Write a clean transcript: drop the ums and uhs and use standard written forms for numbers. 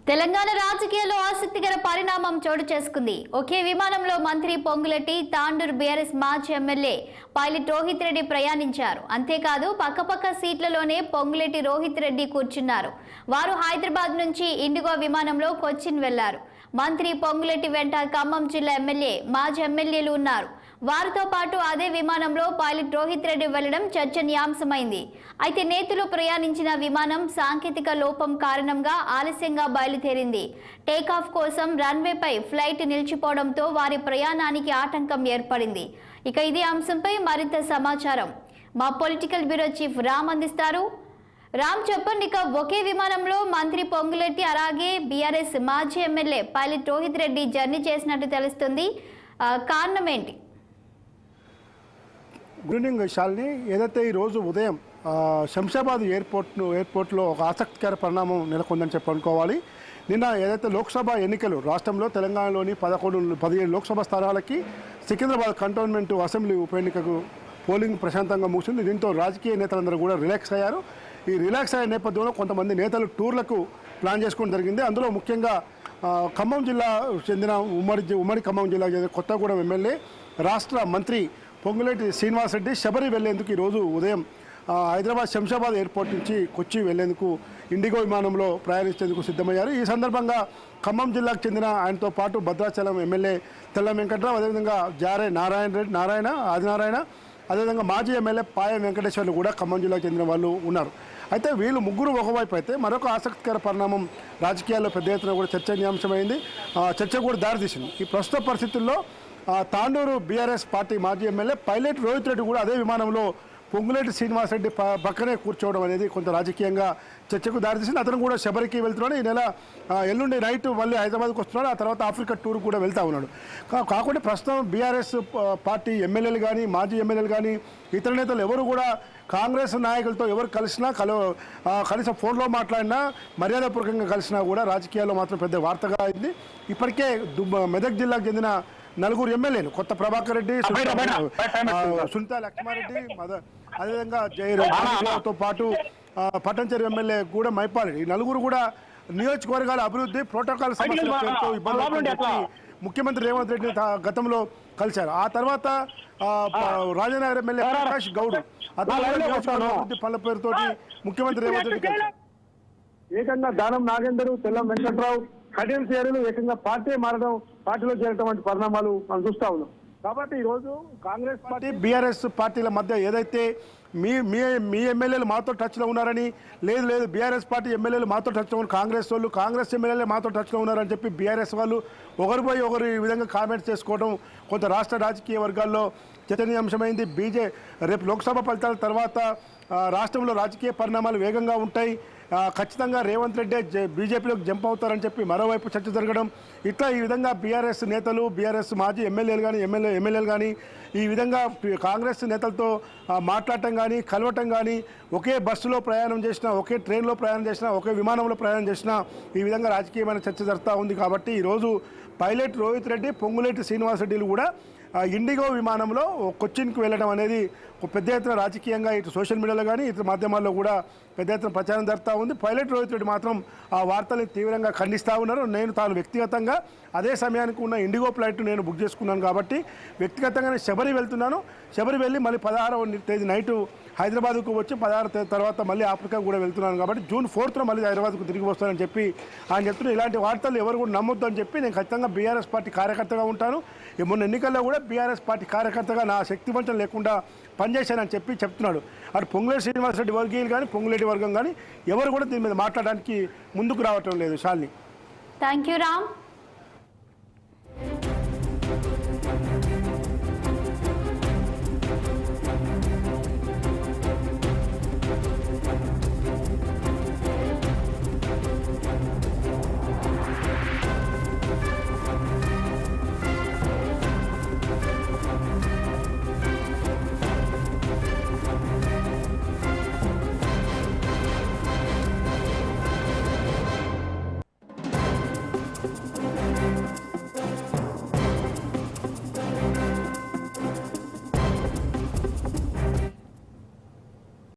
తెలంగాణ రాజకీయాల్లో ఆసక్తికర పరిణామం చోటు చేసుకుంది. ఒకే విమానంలో మంత్రి పొంగులెట్టి, తాండూరు బీఆర్ఎస్ మాజీ ఎమ్మెల్యే పైలట్ రోహిత్ రెడ్డి ప్రయాణించారు. అంతేకాదు పక్కపక్క సీట్లలోనే పొంగులెట్టి రోహిత్ రెడ్డి కూర్చున్నారు. వారు హైదరాబాద్ నుంచి ఇండిగో విమానంలో కొచ్చిన్ వెళ్లారు. మంత్రి పొంగులెట్టి వెంట ఖమ్మం జిల్లా ఎమ్మెల్యే, మాజీ ఎమ్మెల్యేలు ఉన్నారు. వారితో పాటు అదే విమానంలో పైలట్ రోహిత్ రెడ్డి వెళ్లడం చర్చనీయాంశమైంది. అయితే నేతలు ప్రయాణించిన విమానం సాంకేతిక లోపం కారణంగా ఆలస్యంగా బయలుదేరింది. టేకాఫ్ కోసం రన్వేపై ఫ్లైట్ నిలిచిపోవడంతో వారి ప్రయాణానికి ఆటంకం ఏర్పడింది. ఇక ఇదే అంశంపై మరింత సమాచారం మా పొలిటికల్ బ్యూరో చీఫ్ రామ్ అందిస్తారు. రామ్, చెప్పండి. ఇక ఒకే విమానంలో మంత్రి పొంగులెట్టి అలాగే బీఆర్ఎస్ మాజీ MLA pilot Rohit Reddy journey చేసినట్టు తెలుస్తుంది. కారణం ఏంటి? Good evening Shalini. ఏదైతే ఈరోజు ఉదయం శంషాబాద్ ఎయిర్పోర్ట్లో ఒక ఆసక్తికర పరిణామం నెలకొందని చెప్పనుకోవాలి. నిన్న ఏదైతే లోక్సభ ఎన్నికలు రాష్ట్రంలో తెలంగాణలోని 17 లోక్సభ స్థానాలకి సికింద్రాబాద్ కంటోన్మెంట్ అసెంబ్లీ ఉప ఎన్నికకు పోలింగ్ ప్రశాంతంగా ముగిసింది. దీంతో రాజకీయ నేతలందరూ కూడా రిలాక్స్ అయ్యారు. ఈ రిలాక్స్ అయ్యే నేపథ్యంలో కొంతమంది నేతలు టూర్లకు ప్లాన్ చేసుకోవడం జరిగింది. అందులో ముఖ్యంగా ఖమ్మం జిల్లా చెందిన ఉమ్మడి ఖమ్మం జిల్లా కొత్తగూడెం ఎమ్మెల్యే, రాష్ట్ర మంత్రి పొంగులేటి శ్రీనివాసరెడ్డి శబరి వెళ్లేందుకు ఈరోజు ఉదయం హైదరాబాద్ శంషాబాద్ ఎయిర్పోర్ట్ నుంచి కొచ్చి వెళ్లేందుకు ఇండిగో విమానంలో ప్రయాణించేందుకు సిద్ధమయ్యారు. ఈ సందర్భంగా ఖమ్మం జిల్లాకు చెందిన ఆయనతో పాటు భద్రాచలం ఎమ్మెల్యే తెల్ల వెంకట్రావు, అదేవిధంగా జారే ఆదినారాయణ, అదేవిధంగా మాజీ ఎమ్మెల్యే పాయ వెంకటేశ్వర్లు కూడా ఖమ్మం జిల్లాకు చెందిన వాళ్ళు ఉన్నారు. అయితే వీళ్ళు ముగ్గురు ఒకవైపు అయితే మరొక ఆసక్తికర పరిణామం రాజకీయాల్లో పెద్ద ఎత్తున కూడా చర్చనీయాంశమైంది. చర్చ కూడా దారితీసింది. ఈ ప్రస్తుత పరిస్థితుల్లో తాండూరు బీఆర్ఎస్ పార్టీ మాజీ ఎమ్మెల్యే పైలట్ రోహిత్ రెడ్డి కూడా అదే విమానంలో పొంగులేటి శ్రీనివాసరెడ్డి పక్కనే కూర్చోవడం అనేది కొంత రాజకీయంగా చర్చకు దారితీసింది. అతను కూడా శబరికి వెళ్తున్నాడు. ఈ నెల ఎల్లుండి నైట్ మళ్ళీ హైదరాబాద్కు వస్తున్నాడు. ఆ తర్వాత ఆఫ్రికా టూర్ కూడా వెళ్తూ ఉన్నాడు. కాకుండా ప్రస్తుతం బీఆర్ఎస్ పార్టీ ఎమ్మెల్యేలు కానీ, మాజీ ఎమ్మెల్యేలు కానీ, ఇతర నేతలు ఎవరు కూడా కాంగ్రెస్ నాయకులతో ఎవరు కనీసం ఫోన్లో మాట్లాడినా, మర్యాదపూర్వకంగా కలిసినా కూడా రాజకీయాల్లో మాత్రం పెద్ద వార్తగా అయింది. ఇప్పటికే మెదక్ జిల్లాకు చెందిన 4 ఎమ్మెల్యేలు, కొత్త ప్రభాకర్ రెడ్డి, సునీతా లక్ష్మారెడ్డి, అదేవిధంగా జయరావుతో పాటు పట్టంచెరు ఎమ్మెల్యే కూడా మైపారెడ్డి, ఈ 4 కూడా నియోజకవర్గాల అభివృద్ధి, ప్రోటోకాల్ సమస్యల పేరుతో ఇబ్బంది ముఖ్యమంత్రి రేవంత్ రెడ్డిని గతంలో కలిశారు. ఆ తర్వాత రాజనగర్ ఎమ్మెల్యే ప్రకాష్ గౌడ్ అభివృద్ధి పనుల పేరుతో ముఖ్యమంత్రి రేవంత్ రెడ్డి కలిశారు. ఏకంగా దానం నాగేందర్, తెల్లం వెంకట్రావు, కడియం చేరులు ఏకంగా పార్టీలో చేరటం వంటి పరిణామాలు మనం చూస్తా ఉన్నాం. కాబట్టి ఈరోజు కాంగ్రెస్ పార్టీ బీఆర్ఎస్ పార్టీల మధ్య ఏదైతే మీ ఎమ్మెల్యేలు మాతో టచ్లో ఉన్నారని, లేదు బీఆర్ఎస్ పార్టీ ఎమ్మెల్యేలు మాతో టచ్లో ఉన్నారు, కాంగ్రెస్ ఎమ్మెల్యేలు మాతో టచ్లో ఉన్నారని చెప్పి బీఆర్ఎస్ వాళ్ళు ఒకరిపై ఒకరు ఈ విధంగా కామెంట్స్ చేసుకోవడం కొంత రాష్ట్ర రాజకీయ వర్గాల్లో చర్చనీయాంశమైంది. రేపు లోక్సభ ఫలితాల తర్వాత రాష్ట్రంలో రాజకీయ పరిణామాలు వేగంగా ఉంటాయి. ఖచ్చితంగా రేవంత్ రెడ్డి బీజేపీలోకి జంప్ అవుతారని చెప్పి మరోవైపు చర్చ జరగడం, ఇట్లా ఈ విధంగా బీఆర్ఎస్ నేతలు, బీఆర్ఎస్ మాజీ ఎమ్మెల్యేలు కానీ ఎమ్మెల్యేలు కానీ ఈ విధంగా కాంగ్రెస్ నేతలతో మాట్లాడటం కానీ, కలవటం కానీ, ఒకే బస్సులో ప్రయాణం చేసినా, ఒకే ట్రైన్లో ప్రయాణం చేసినా, ఒకే విమానంలో ప్రయాణం చేసినా ఈ విధంగా రాజకీయమైన చర్చ జరుగుతూ ఉంది. కాబట్టి ఈరోజు పైలట్ రోహిత్ రెడ్డి, పొంగులేటి శ్రీనివాసరెడ్డిలు కూడా ఇండిగో విమానంలో కొచ్చిన్కి వెళ్ళడం అనేది పెద్ద ఎత్తున రాజకీయంగా ఇటు సోషల్ మీడియాలో కానీ ఇతర మాధ్యమాల్లో కూడా పెద్ద ఎత్తున ప్రచారం జరుగుతూ ఉంది. పైలట్ రోహిత్ రెడ్డి మాత్రం ఆ వార్తల్ని తీవ్రంగా ఖండిస్తూ ఉన్నారు. తాను వ్యక్తిగతంగా అదే సమయానికి ఉన్న ఇండిగో ఫ్లైట్ నేను బుక్ చేసుకున్నాను కాబట్టి వ్యక్తిగతంగానే శబరి వెళ్తున్నాను. శబరి వెళ్ళి మళ్ళీ 16వ తేదీ నైటు హైదరాబాద్కు వచ్చి 16వ తేదీ తర్వాత మళ్ళీ ఆఫ్రికా కూడా వెళ్తున్నాను కాబట్టి జూన్ 4న మళ్ళీ హైదరాబాద్కు తిరిగి వస్తానని చెప్పి ఆయన చెప్తున్నారు. ఇలాంటి వార్తలు ఎవరు కూడా నమ్మొద్దు అని చెప్పి నేను ఖచ్చితంగా బీఆర్ఎస్ పార్టీ కార్యకర్తగా ఉంటాను. మొన్న ఎన్నికల్లో కూడా బీఆర్ఎస్ పార్టీ కార్యకర్తగా నా శక్తివంచన లేకుండా పనిచేశానని చెప్తున్నాడు. అటు పొంగులేటి శ్రీనివాసరెడ్డి వర్గీయులు కానీ, పొంగులేటి వర్గం కానీ ఎవరు కూడా దీని మీద మాట్లాడడానికి ముందుకు రావటం లేదు. Shalini, thank you Ram.